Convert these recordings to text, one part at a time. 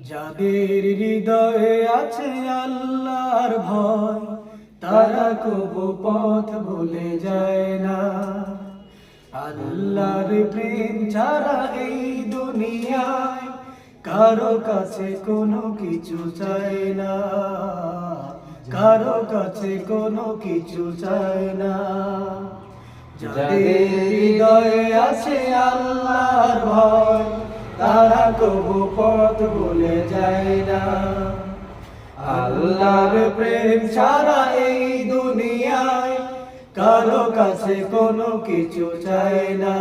যাদের হৃদয়ে আছে আল্লাহর ভয়, তারা কবু পথ ভুলে যায় না। আল্লাহর প্রেম ছাড়া এই দুনিয়ায় কারো কাছে কোনো কিছু চায় না, কারো কাছে কোনো কিছু চায় না। যাদের হৃদয়ে আছে আল্লাহর ভয়, তারা কবু পথ ভুলে যায় না। আল্লাহর প্রেম ছাড়া এই দুনিয়ায় কারো কাছে কোনো কিছু চায় না,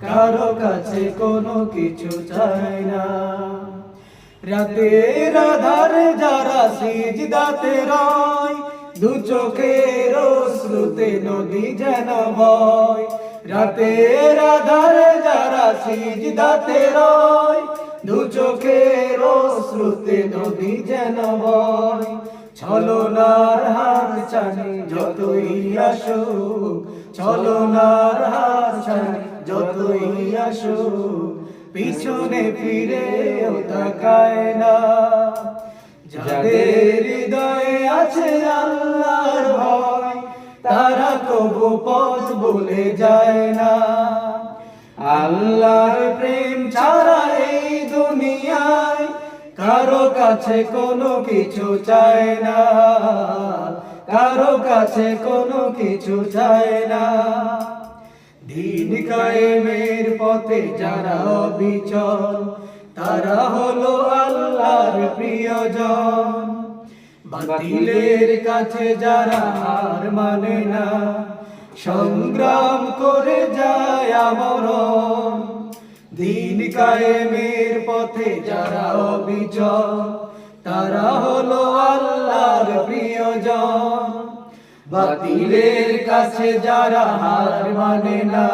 কারো কাছে কোনো কিছু চায় না। রাতের আধারে যারা সিজদাতে রয়, দু চোখের অশ্রুতে নদী যেন বয়। রাতের আধারে যারা সিজদাতে রয়, দু চোখের অশ্রুতে নদী যেন বয়। ছলনার হাত ছানি যতই আসুক, ছলনার হাত ছানি যতই আসুক, পিছনে ফিরেও তাকায় না। যাদের হৃদয়ে আছে আল্লাহর ভয়, তারা কবু পথ ভুলে যায় না। আল্লাহর প্রেম ছাড়া এই দুনিয়ায় কারো কাছে কোনো কিছু চায় না, কারো কাছে কোনো কিছু চায় না। দিন কায়েমের পথে যারা অবিচল, তারা হলো আল্লাহর প্রিয়জন। বাতিলের কাছে যারা হার মানে না, সংগ্রাম করে যায় আমরণ। দিন কায়েমের পথে যারা অবিচল, তারা হলো আল্লাহর প্রিয়জন। বাতিলের কাছে যারা হার মানে না,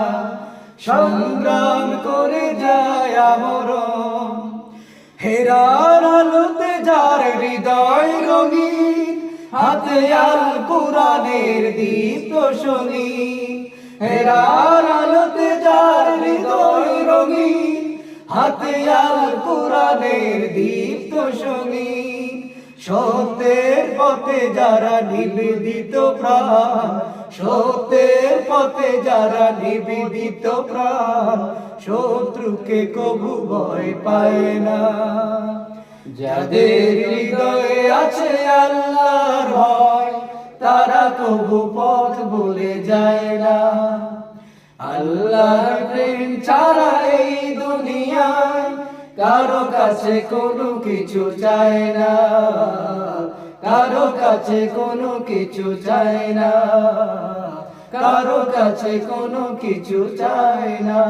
সংগ্রাম করে যায় আমরণ। হেরার আলোতে যার হৃদয় রঙিন, হাতে আল কুরআনের দীপ্ত সঙ্গীন। হেরার আলোতে যার হৃদয় রঙিন, হাতে আল কুরআনের দীপ্ত সঙ্গীন। সত্যের পথে যারা নিবেদিত প্রাণ, সত্যের পথে যারা নিবেদিত প্রাণ, শত্রুকে কবু ভয় পায় না। যাদের হৃদয়ে আছে আল্লাহর ভয়, তারা কবু পথ ভুলে যায় না। আল্লাহর প্রেম ছাড়া এই দুনিয়ায় কারো কাছে কোনো কিছু চায় না, কারো কাছে কোনো কিছু চায় না, কারো কাছে কোনো কিছু চায় না।